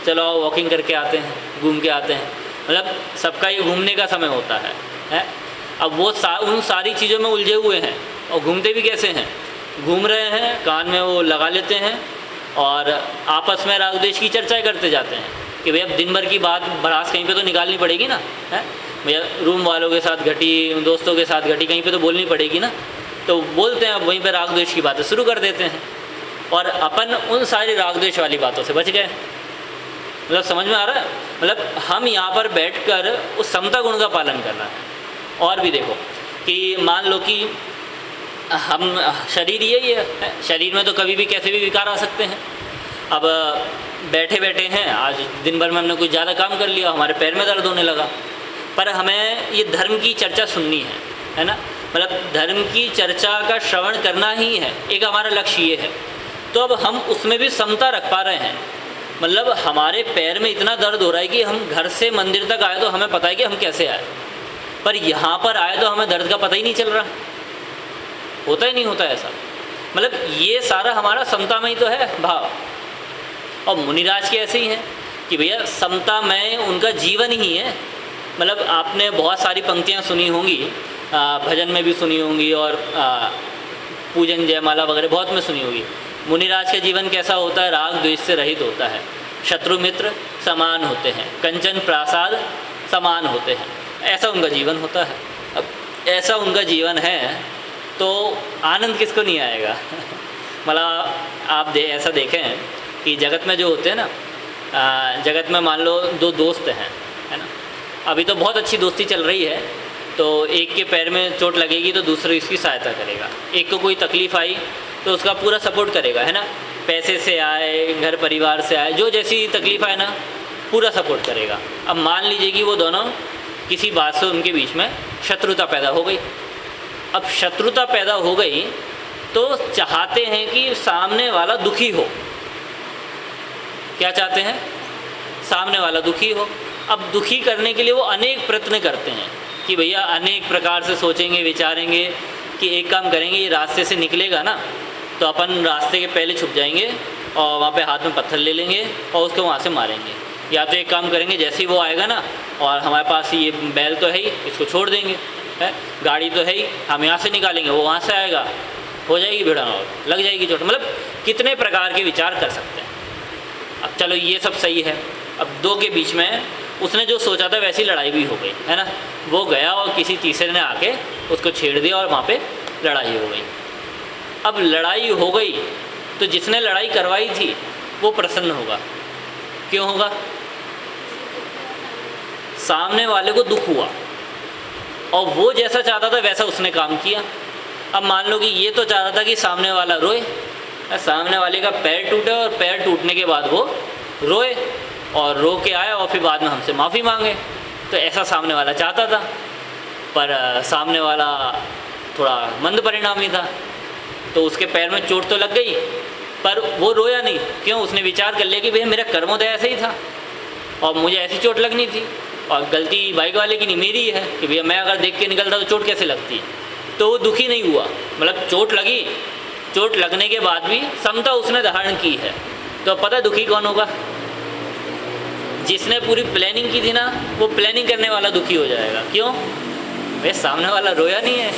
चलो वॉकिंग करके आते हैं, घूम के आते हैं। मतलब सबका ये घूमने का समय होता है? अब वो उन सारी चीज़ों में उलझे हुए हैं और घूमते भी कैसे हैं, घूम रहे हैं, कान में वो लगा लेते हैं और आपस में राग द्वेष की चर्चा करते जाते हैं कि भाई अब दिन भर की बात भड़ास कहीं पे तो निकालनी पड़ेगी ना, है भैया, रूम वालों के साथ घटी, दोस्तों के साथ घटी, कहीं पे तो बोलनी पड़ेगी ना। तो बोलते हैं, अब वहीं पे राग द्वेष की बातें शुरू कर देते हैं और अपन उन सारी राग द्वेष वाली बातों से बच गए। मतलब समझ में आ रहा है? मतलब हम यहाँ पर बैठकर उस समता गुण का पालन करना है। और भी देखो कि मान लो कि हम शरीर यही है, शरीर में तो कभी भी कैसे भी विकार आ सकते हैं। अब बैठे बैठे हैं, आज दिन भर में हमने कुछ ज़्यादा काम कर लिया, हमारे पैर में दर्द होने लगा, पर हमें ये धर्म की चर्चा सुननी है ना, मतलब धर्म की चर्चा का श्रवण करना ही है, एक हमारा लक्ष्य ये है। तो अब हम उसमें भी समता रख पा रहे हैं। मतलब हमारे पैर में इतना दर्द हो रहा है कि हम घर से मंदिर तक आए तो हमें पता है कि हम कैसे आए, पर यहाँ पर आए तो हमें दर्द का पता ही नहीं चल रहा। होता ही नहीं होता ऐसा। मतलब ये सारा हमारा समता में ही तो है भाव। और मुनिराज के ऐसे ही हैं कि भैया समता में उनका जीवन ही है। मतलब आपने बहुत सारी पंक्तियाँ सुनी होंगी, भजन में भी सुनी होंगी और पूजन जयमाला वगैरह बहुत में सुनी होगी। मुनिराज का जीवन कैसा होता है? राग द्वेष से रहित होता है, शत्रु मित्र समान होते हैं, कंचन प्रासाद समान होते हैं, ऐसा उनका जीवन होता है। अब ऐसा उनका जीवन है तो आनंद किसको नहीं आएगा? मतलब आप ऐसा देखें कि जगत में जो होते हैं ना, जगत में मान लो 2 दोस्त हैं, है ना, अभी तो बहुत अच्छी दोस्ती चल रही है, तो एक के पैर में चोट लगेगी तो दूसरा इसकी सहायता करेगा, एक को कोई तकलीफ़ आई तो उसका पूरा सपोर्ट करेगा, है ना, पैसे से आए, घर परिवार से आए, जो जैसी तकलीफ़ आए ना पूरा सपोर्ट करेगा। अब मान लीजिए कि वो दोनों किसी बात से उनके बीच में शत्रुता पैदा हो गई। अब शत्रुता पैदा हो गई तो चाहते हैं कि सामने वाला दुखी हो। क्या चाहते हैं? सामने वाला दुखी हो। अब दुखी करने के लिए वो अनेक प्रयत्न करते हैं कि भैया अनेक प्रकार से सोचेंगे, विचारेंगे कि एक काम करेंगे, ये रास्ते से निकलेगा ना तो अपन रास्ते के पहले छुप जाएंगे और वहाँ पे हाथ में पत्थर ले लेंगे और उसको वहाँ से मारेंगे। या तो एक काम करेंगे, जैसे ही वो आएगा ना और हमारे पास ये बैल तो है ही, इसको छोड़ देंगे, है, गाड़ी तो है ही, हम यहाँ से निकालेंगे, वो वहाँ से आएगा, हो जाएगी भिड़न और लग जाएगी चोट। मतलब कितने प्रकार के विचार कर सकते हैं। अब चलो ये सब सही है। अब 2 के बीच में उसने जो सोचा था वैसी लड़ाई भी हो गई, है ना, वो गया और किसी तीसरे ने आके उसको छेड़ दिया और वहाँ पे लड़ाई हो गई। अब लड़ाई हो गई तो जिसने लड़ाई करवाई थी वो प्रसन्न होगा। क्यों होगा? सामने वाले को दुख हुआ और वो जैसा चाहता था वैसा उसने काम किया। अब मान लो कि ये तो चाहता था कि सामने वाला रोए, सामने वाले का पैर टूटे और पैर टूटने के बाद वो रोए और रो के आए और फिर बाद में हमसे माफ़ी मांगे। तो ऐसा सामने वाला चाहता था, पर सामने वाला थोड़ा मंद परिणामी था, तो उसके पैर में चोट तो लग गई पर वो रोया नहीं। क्यों? उसने विचार कर लिया कि भैया मेरा कर्मोदय ऐसे ही था और मुझे ऐसी चोट लगनी थी और गलती बाइक वाले की नहीं मेरी है कि भैया मैं अगर देख के निकलता तो चोट कैसे लगती। तो वो दुखी नहीं हुआ, मतलब चोट लगी, चोट लगने के बाद भी समता उसने धारण की है। तो पता है दुखी कौन होगा? जिसने पूरी प्लानिंग की थी ना, वो प्लानिंग करने वाला दुखी हो जाएगा। क्यों? भैया सामने वाला रोया नहीं है,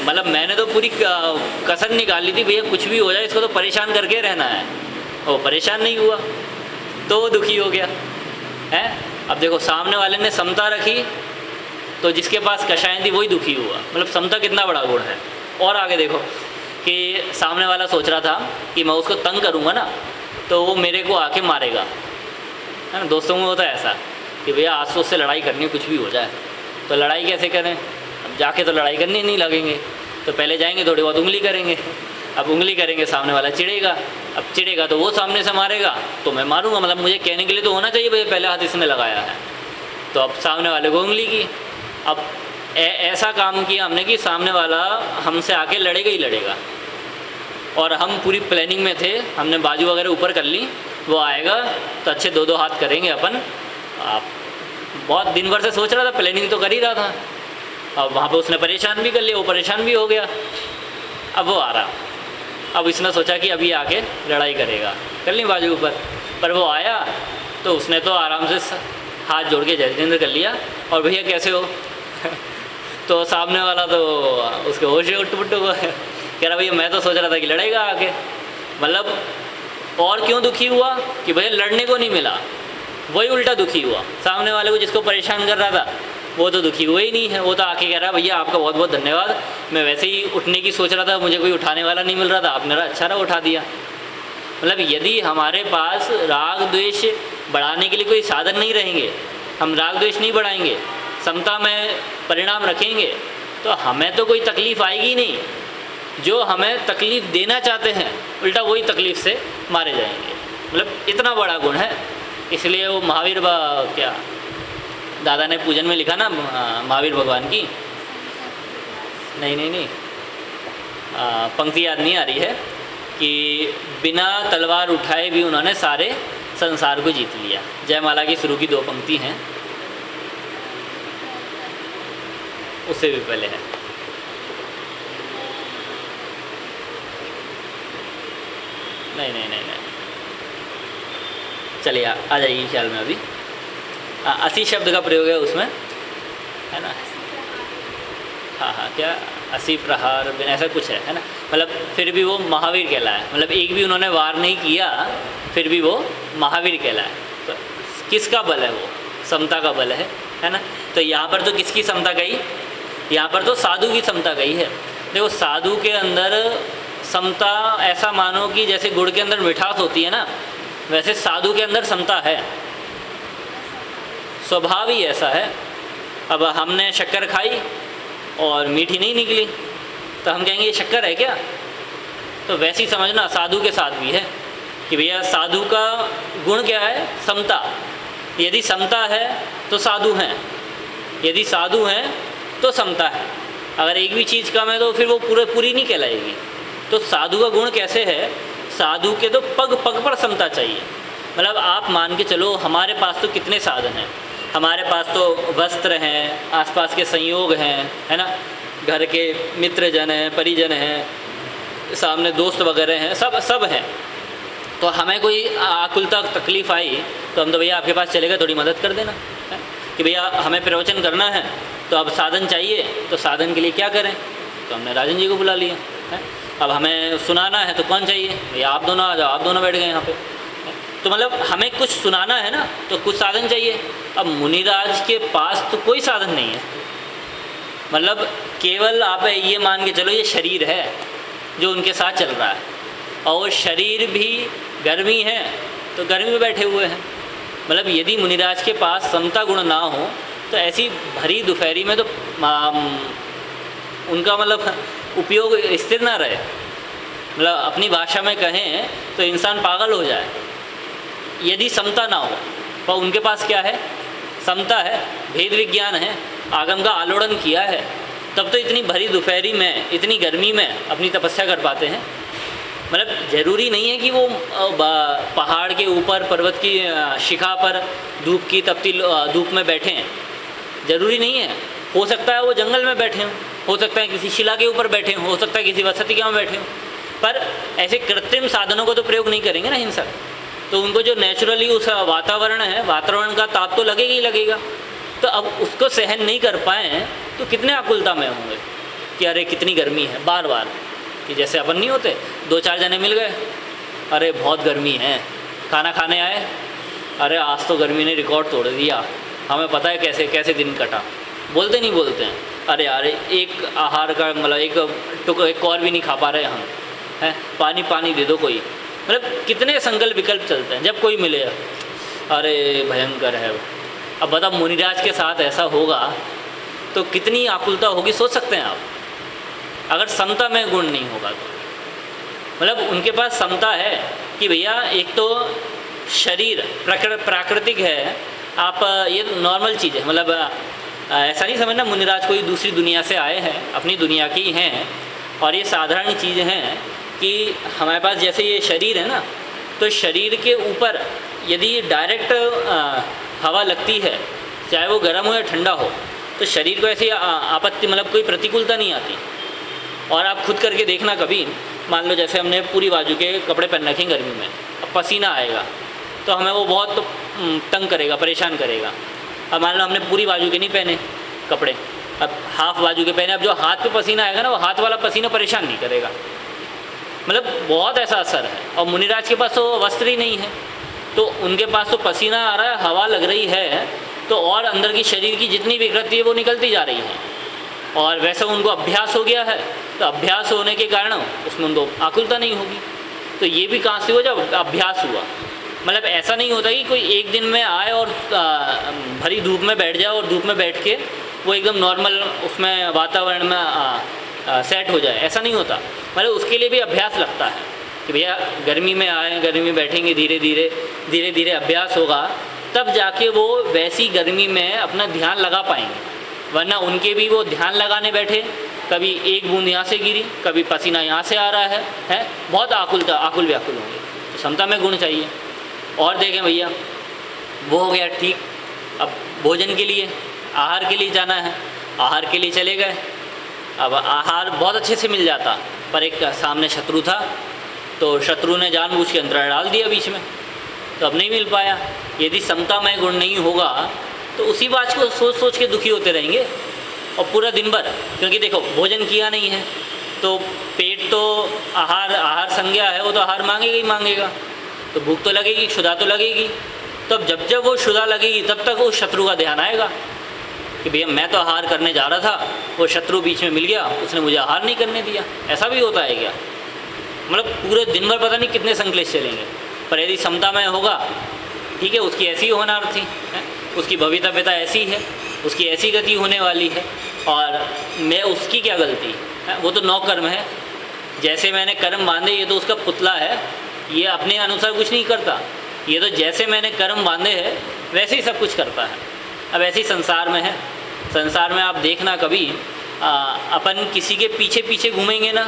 मतलब मैंने तो पूरी कसर निकाल ली थी भैया कुछ भी हो जाए इसको तो परेशान करके रहना है, वो परेशान नहीं हुआ तो वो दुखी हो गया है। अब देखो सामने वाले ने समता रखी तो जिसके पास कषायें थी वही दुखी हुआ, मतलब समता कितना बड़ा गुण है। और आगे देखो कि सामने वाला सोच रहा था कि मैं उसको तंग करूँगा ना तो वो मेरे को आके मारेगा, है ना। दोस्तों में होता है ऐसा कि भैया आज तो उससे लड़ाई करनी है, कुछ भी हो जाए। तो लड़ाई कैसे करें? अब जाके तो लड़ाई करनी नहीं लगेंगे, तो पहले जाएंगे थोड़ी बहुत उंगली करेंगे। अब उंगली करेंगे सामने वाला चिढ़ेगा, अब चिढ़ेगा तो वो सामने से मारेगा तो मैं मारूंगा, मतलब मुझे कहने के लिए तो होना चाहिए भैया पहले हाथ इसने लगाया है। तो अब सामने वाले को उंगली की। अब ऐसा काम किया हमने कि सामने वाला हमसे आके लड़ेगा ही लड़ेगा और हम पूरी प्लानिंग में थे, हमने बाजू वगैरह ऊपर कर ली, वो आएगा तो अच्छे दो हाथ करेंगे अपन। बहुत दिन भर से सोच रहा था, प्लानिंग तो कर ही रहा था, अब वहाँ पे उसने परेशान भी कर लिया, वो परेशान भी हो गया। अब वो आ रहा, अब इसने सोचा कि अभी आके लड़ाई करेगा, कर ली बाजू ऊपर, पर वो आया तो उसने तो आराम से हाथ जोड़ के जय जितेंद्र कर लिया और भैया कैसे हो तो सामने वाला तो उसके होश उठ पुट हुआ है, कह रहा भैया मैं तो सोच रहा था कि लड़ेगा आके। मतलब और क्यों दुखी हुआ कि भैया लड़ने को नहीं मिला, वही उल्टा दुखी हुआ। सामने वाले को जिसको परेशान कर रहा था वो तो दुखी हुआ ही नहीं है, वो तो आके कह रहा भैया आपका बहुत बहुत धन्यवाद, मैं वैसे ही उठने की सोच रहा था, मुझे कोई उठाने वाला नहीं मिल रहा था, आपने अच्छा रहा उठा दिया। मतलब यदि हमारे पास राग द्वेष बढ़ाने के लिए कोई साधन नहीं रहेंगे, हम राग द्वेष नहीं बढ़ाएंगे, समता में परिणाम रखेंगे, तो हमें तो कोई तकलीफ़ आएगी नहीं। जो हमें तकलीफ़ देना चाहते हैं उल्टा वही तकलीफ़ से मारे जाएंगे। मतलब इतना बड़ा गुण है, इसलिए वो महावीर क्या दादा ने पूजन में लिखा ना महावीर भगवान की, नहीं पंक्ति याद नहीं आ रही है कि बिना तलवार उठाए भी उन्होंने सारे संसार को जीत लिया। जयमाला की शुरू की 2 पंक्ति हैं, उससे भी पहले है। नहीं चलिए आ जाइए ख्याल में। अभी 80 शब्द का प्रयोग है उसमें, है ना। हाँ क्या 80 प्रहार ऐसा कुछ है ना। मतलब फिर भी वो महावीर कहलाए, मतलब एक भी उन्होंने वार नहीं किया फिर भी वो महावीर कहलाए। तो किसका बल है? वो समता का बल है ना। तो यहाँ पर तो किसकी समता गई? यहाँ पर तो साधु की समता गई है। देखो साधु के अंदर समता ऐसा मानो कि जैसे गुड़ के अंदर मिठास होती है ना, वैसे साधु के अंदर समता है, स्वभाव ही ऐसा है। अब हमने शक्कर खाई और मीठी नहीं निकली तो हम कहेंगे ये शक्कर है क्या? तो वैसे ही समझना साधु के साथ भी है कि भैया साधु का गुण क्या है? समता। यदि समता है तो साधु हैं, यदि साधु हैं तो समता है। अगर एक भी चीज़ कम है तो फिर वो पूरी नहीं कहलाएगी। तो साधु का गुण कैसे है? साधु के तो पग पग पर समता चाहिए। मतलब आप मान के चलो हमारे पास तो कितने साधन हैं, हमारे पास तो वस्त्र हैं, आसपास के संयोग हैं, है ना, घर के मित्रजन हैं, परिजन हैं, सामने दोस्त वगैरह हैं, सब हैं। तो हमें कोई आकुलता तकलीफ़ आई तो हम तो भैया आपके पास चलेगा, थोड़ी मदद कर देना है कि भैया हमें प्रवचन करना है तो अब साधन चाहिए, तो साधन के लिए क्या करें? तो हमने राजन जी को बुला लिया है। अब हमें सुनाना है तो कौन चाहिए? भैया आप दोनों आ जाओ, आप दोनों बैठ गए यहाँ पे। तो मतलब हमें कुछ सुनाना है ना तो कुछ साधन चाहिए। अब मुनिराज के पास तो कोई साधन नहीं है, मतलब केवल आप ये मान के चलो ये शरीर है, जो उनके साथ चल रहा है, और शरीर भी गर्मी है तो गर्मी में बैठे हुए हैं। मतलब यदि मुनिराज के पास समता गुण ना हो तो ऐसी भरी दोपहरी में तो उनका मतलब उपयोग स्थिर ना रहे। मतलब अपनी भाषा में कहें तो इंसान पागल हो जाए यदि समता ना हो। पर उनके पास क्या है? समता है, भेद विज्ञान है, आगम का आलोड़न किया है, तब तो इतनी भरी दोपहरी में इतनी गर्मी में अपनी तपस्या कर पाते हैं। मतलब ज़रूरी नहीं है कि वो पहाड़ के ऊपर पर्वत की शिखा पर धूप की तपती धूप में बैठे हैं, ज़रूरी नहीं है। हो सकता है वो जंगल में बैठे हों, हो सकता है किसी शिला के ऊपर बैठे हों, हो सकता है किसी वसतिका में बैठे हों, पर ऐसे कृत्रिम साधनों को तो प्रयोग नहीं करेंगे ना हिंसक। तो उनको जो नेचुरली उस वातावरण है, वातावरण का ताप तो लगेगा ही लगेगा। तो अब उसको सहन नहीं कर पाए तो कितने आकुलता में होंगे कि अरे कितनी गर्मी है। बार बार कि जैसे अपन नहीं होते, 2-4 जने मिल गए, अरे बहुत गर्मी है, खाना खाने आए, अरे आज तो गर्मी ने रिकॉर्ड तोड़ दिया, हमें पता है कैसे कैसे दिन कटा। बोलते नहीं बोलते हैं, अरे यार एक आहार का मतलब एक और भी नहीं खा पा रहे हम, हैं, पानी पानी दे दो कोई। मतलब कितने संकल्प विकल्प चलते हैं जब कोई मिले, अरे भयंकर है। अब बताओ मुनिराज के साथ ऐसा होगा तो कितनी आकुलता होगी, सोच सकते हैं आप, अगर समता में गुण नहीं होगा तो। मतलब उनके पास समता है कि भैया एक तो शरीर प्राकृतिक है, आप ये नॉर्मल चीज़ है। मतलब ऐसा नहीं समझना मुनिराज कोई दूसरी दुनिया से आए हैं, अपनी दुनिया की हैं, और ये साधारण चीज़ हैं कि हमारे पास जैसे ये शरीर है ना, तो शरीर के ऊपर यदि डायरेक्ट हवा लगती है, चाहे वो गर्म हो या ठंडा हो, तो शरीर को ऐसी आपत्ति मतलब कोई प्रतिकूलता नहीं आती। और आप खुद करके देखना कभी, मान लो जैसे हमने पूरी बाजू के कपड़े पहन रखे गर्मी में, अब पसीना आएगा तो हमें वो बहुत तंग करेगा, परेशान करेगा। अब मान लो हमने पूरी बाजू के नहीं पहने कपड़े, अब हाफ बाजू के पहने, अब जो हाथ पे पसीना आएगा ना, वो हाथ वाला पसीना परेशान नहीं करेगा। मतलब बहुत ऐसा असर है। और मुनिराज के पास तो वस्त्र ही नहीं है, तो उनके पास तो पसीना आ रहा है, हवा लग रही है, तो और अंदर की शरीर की जितनी विकृति है वो निकलती जा रही है। और वैसे उनको अभ्यास हो गया है, तो अभ्यास होने के कारण उसमें उनको आकुलता नहीं होगी। तो ये भी कहाँ से हुआ? जब अभ्यास हुआ। मतलब ऐसा नहीं होता कि कोई एक दिन में आए और भरी धूप में बैठ जाए और धूप में बैठ के वो एकदम नॉर्मल उसमें वातावरण में सेट हो जाए, ऐसा नहीं होता। मतलब उसके लिए भी अभ्यास लगता है कि भैया गर्मी में आए, गर्मी में बैठेंगे, धीरे धीरे अभ्यास होगा, तब जाके वो वैसी गर्मी में अपना ध्यान लगा पाएंगे। वरना उनके भी वो ध्यान लगाने बैठे, कभी एक बूंद यहाँ से गिरी, कभी पसीना यहाँ से आ रहा है बहुत आकुल व्याकुल होंगे। तो समता में गुण चाहिए। और देखें भैया, वो हो गया ठीक। अब भोजन के लिए, आहार के लिए जाना है, आहार के लिए चले गए। अब आहार बहुत अच्छे से मिल जाता, पर एक सामने शत्रु था, तो शत्रु ने जानबूझ के अंतराल डाल दिया बीच में, तो अब नहीं मिल पाया। यदि समतामय गुण नहीं होगा तो उसी बात को सोच सोच के दुखी होते रहेंगे और पूरा दिन भर, क्योंकि देखो भोजन किया नहीं है तो पेट तो आहार संज्ञा है, वो तो आहार मांगेगा ही मांगेगा, तो भूख तो लगेगी, क्षुधा तो लगेगी। तो जब वो क्षुधा लगेगी तब तक उस शत्रु का ध्यान आएगा कि भैया मैं तो आहार करने जा रहा था, वो शत्रु बीच में मिल गया, उसने मुझे आहार नहीं करने दिया। ऐसा भी होता है क्या? मतलब पूरे दिन भर पता नहीं कितने संक्लेश चलेंगे। पर यदि समता में होगा, ठीक है, उसकी ऐसी होनार थी, उसकी भवितव्यता ऐसी है, उसकी ऐसी गति होने वाली है, और मैं उसकी क्या गलती है? वो तो नौकर्म है। जैसे मैंने कर्म बांधे, ये तो उसका पुतला है, ये अपने अनुसार कुछ नहीं करता। ये तो जैसे मैंने कर्म बांधे हैं वैसे ही सब कुछ करता है। अब ऐसे ही संसार में है। संसार में आप देखना कभी अपन किसी के पीछे पीछे घूमेंगे ना,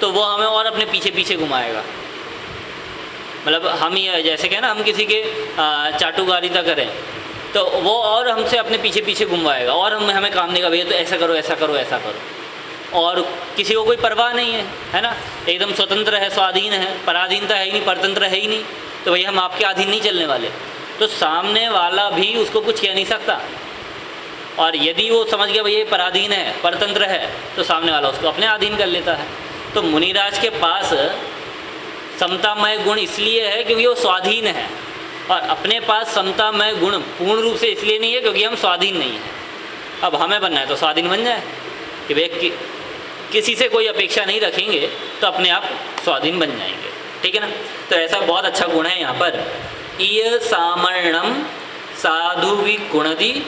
तो वो हमें और अपने पीछे पीछे घुमाएगा। मतलब हम ये जैसे कि ना, हम किसी के चाटुकारिता करें तो वो और हमसे अपने पीछे पीछे घुमाएगा, और हमें काम देगा, भैया तो ऐसा करो ऐसा करो ऐसा करो। और किसी को कोई परवाह नहीं है ना, एकदम स्वतंत्र है, स्वाधीन है, पराधीनता है ही नहीं, परतंत्र है ही नहीं, तो भैया हम आपके अधीन नहीं चलने वाले। तो सामने वाला भी उसको कुछ कह नहीं सकता। और यदि वो समझ गया भैया ये पराधीन है, परतंत्र है, तो सामने वाला उसको अपने अधीन कर लेता है। तो मुनिराज के पास समतामय गुण इसलिए है क्योंकि वो स्वाधीन है, और अपने पास समतामय गुण पूर्ण रूप से इसलिए नहीं है क्योंकि हम स्वाधीन नहीं हैं। अब हमें बनना है तो स्वाधीन बन जाए कि भैया किसी से कोई अपेक्षा नहीं रखेंगे तो अपने आप स्वाधीन बन जाएंगे। ठीक है ना। तो ऐसा बहुत अच्छा गुण है यहाँ पर, इय सामर्णम साधु विगुणति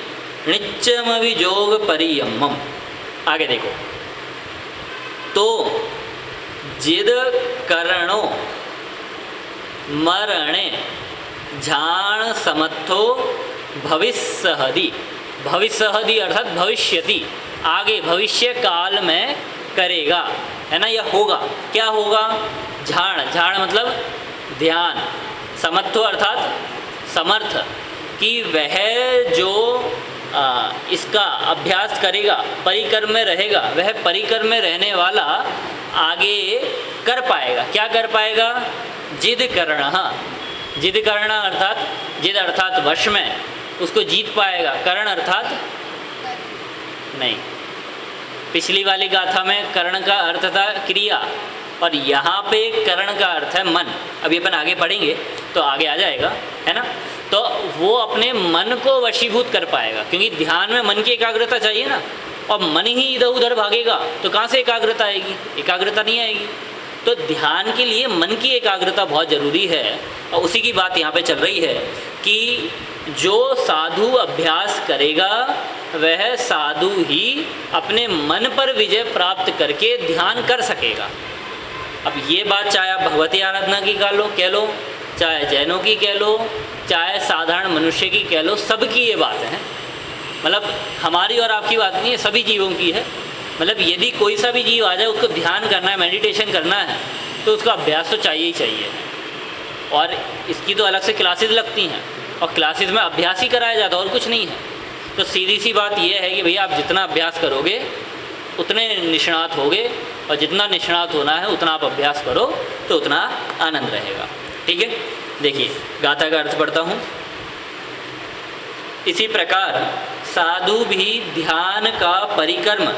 नित्यम विजोग परियमम। आगे देखो, तो जिद करणो मरणे झाण समर्थो भविष्यहदि। भविष्यहदि अर्थात भविष्यति, आगे भविष्य काल में करेगा, है ना, यह होगा। क्या होगा? झाण, झाण मतलब ध्यान, समर्थो अर्थात समर्थ, कि वह जो इसका अभ्यास करेगा, परिकर में रहेगा, वह परिकर में रहने वाला आगे कर पाएगा। क्या कर पाएगा? जिद करणः, जिद करणः अर्थात जिद अर्थात वश में, उसको जीत पाएगा। करण अर्थात नहीं, पिछली वाली गाथा में करण का अर्थ था क्रिया, और यहाँ पे करण का अर्थ है मन। अभी अपन आगे पढ़ेंगे तो आगे आ जाएगा, है ना। तो वो अपने मन को वशीभूत कर पाएगा, क्योंकि ध्यान में मन की एकाग्रता चाहिए ना, और मन ही इधर उधर भागेगा तो कहाँ से एकाग्रता आएगी? एकाग्रता नहीं आएगी। तो ध्यान के लिए मन की एकाग्रता बहुत ज़रूरी है, और उसी की बात यहाँ पे चल रही है कि जो साधु अभ्यास करेगा वह साधु ही अपने मन पर विजय प्राप्त करके ध्यान कर सकेगा। अब ये बात चाहे आप भगवती आराधना की कह लो, चाहे जैनों की कह लो, चाहे साधारण मनुष्य की कह लो, सबकी ये बात है। मतलब हमारी और आपकी बात नहीं है, सभी जीवों की है। मतलब यदि कोई सा भी जीव आ जाए, उसको ध्यान करना है, मेडिटेशन करना है, तो उसका अभ्यास तो चाहिए ही चाहिए। और इसकी तो अलग से क्लासेस लगती हैं, और क्लासेस में अभ्यास ही कराया जाता है और कुछ नहीं है। तो सीधी सी बात यह है कि भैया आप जितना अभ्यास करोगे उतने निष्णात होगे, और जितना निष्णात होना है उतना आप अभ्यास करो तो उतना आनंद रहेगा। ठीक है, देखिए गाथा का अर्थ पढ़ता हूँ। इसी प्रकार साधु भी ध्यान का परिक्रम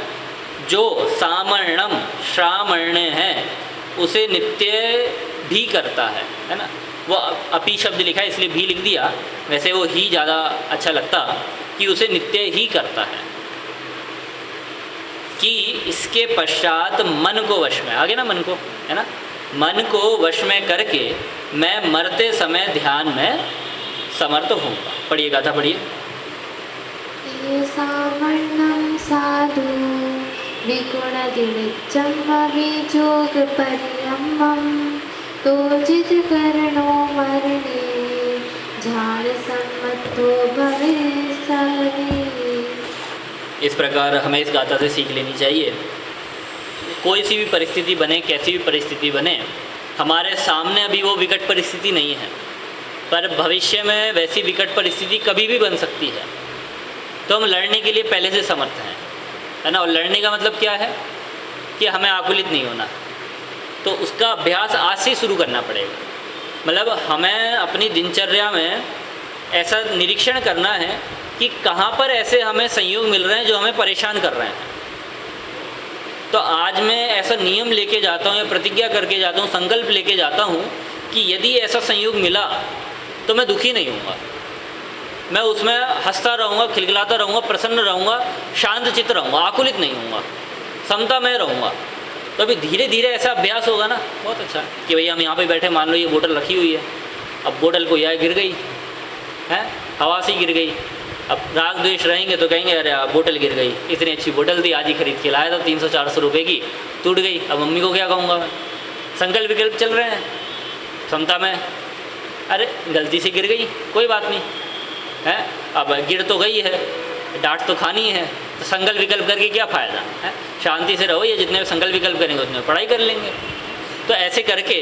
जो सामर्णम श्रामण्य है उसे नित्य भी करता है ना। वो अपी शब्द लिखा है इसलिए भी लिख दिया, वैसे वो ही ज़्यादा अच्छा लगता कि उसे नित्य ही करता है, कि इसके पश्चात मन को वश में, आगे ना मन को, है ना, मन को वश में करके मैं मरते समय ध्यान में समर्थ होऊंगा। पढ़िए गाथा पढ़िए। ये सामर्णम साधु विगुणति नित्यम विजोग परियमम तो जिद करणो मरणे झाड़ सम्मतो भविष्यति। इस प्रकार हमें इस गाथा से सीख लेनी चाहिए। कोई सी भी परिस्थिति बने, कैसी भी परिस्थिति बने, हमारे सामने अभी वो विकट परिस्थिति नहीं है, पर भविष्य में वैसी विकट परिस्थिति कभी भी बन सकती है। तो हम लड़ने के लिए पहले से समर्थ हैं, है ना। और लड़ने का मतलब क्या है कि हमें आकुलित नहीं होना, तो उसका अभ्यास आज से शुरू करना पड़ेगा। मतलब हमें अपनी दिनचर्या में ऐसा निरीक्षण करना है कि कहाँ पर ऐसे हमें संयोग मिल रहे हैं जो हमें परेशान कर रहे हैं। तो आज मैं ऐसा नियम लेके जाता हूँ या प्रतिज्ञा करके जाता हूँ, संकल्प लेके जाता हूँ कि यदि ऐसा संयोग मिला तो मैं दुखी नहीं होऊंगा, मैं उसमें हंसता रहूँगा, खिलखिलाता रहूँगा, प्रसन्न रहूँगा, शांत चित्त रहूँगा, आकुलित नहीं होऊंगा, समता में रहूँगा। तो अभी धीरे धीरे ऐसा अभ्यास होगा ना, बहुत अच्छा कि भैया हम यहाँ पे बैठे, मान लो ये बोतल रखी हुई है, अब बोतल को यह गिर गई है, हवा से गिर गई। अब राग द्वेष रहेंगे तो कहेंगे अरे बोतल गिर गई, इतनी अच्छी बोतल थी, आज ही खरीद के लाया था 300-400 रुपये की, टूट गई, अब मम्मी को क्या कहूँगा मैं। संकल्प विकल्प चल रहे हैं क्षमता में, अरे गलती से गिर गई, कोई बात नहीं है, अब गिर तो गई है, डांट तो खानी है, तो संकल्प विकल्प करके क्या फ़ायदा है। शांति से रहो, ये जितने संकल्प विकल्प करेंगे उतने पढ़ाई कर लेंगे। तो ऐसे करके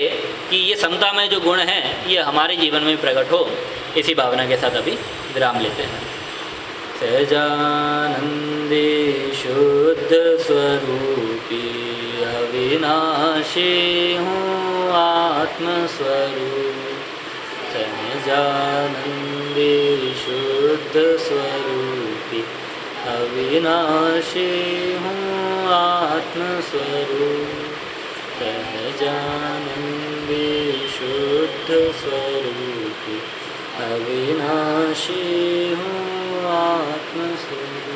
कि ये समता में जो गुण हैं ये हमारे जीवन में प्रकट हो, इसी भावना के साथ अभी विराम लेते हैं। सहजानंदे शुद्ध स्वरूपी अविनाशी हूँ आत्मस्वरूप। सहजानंदे शुद्ध स्वरूपी अविनाशी हूँ आत्मस्वरूप। सहजानंदे शुद्ध स्वरूपी अविनाशी हूँ आत्मस्वरूप।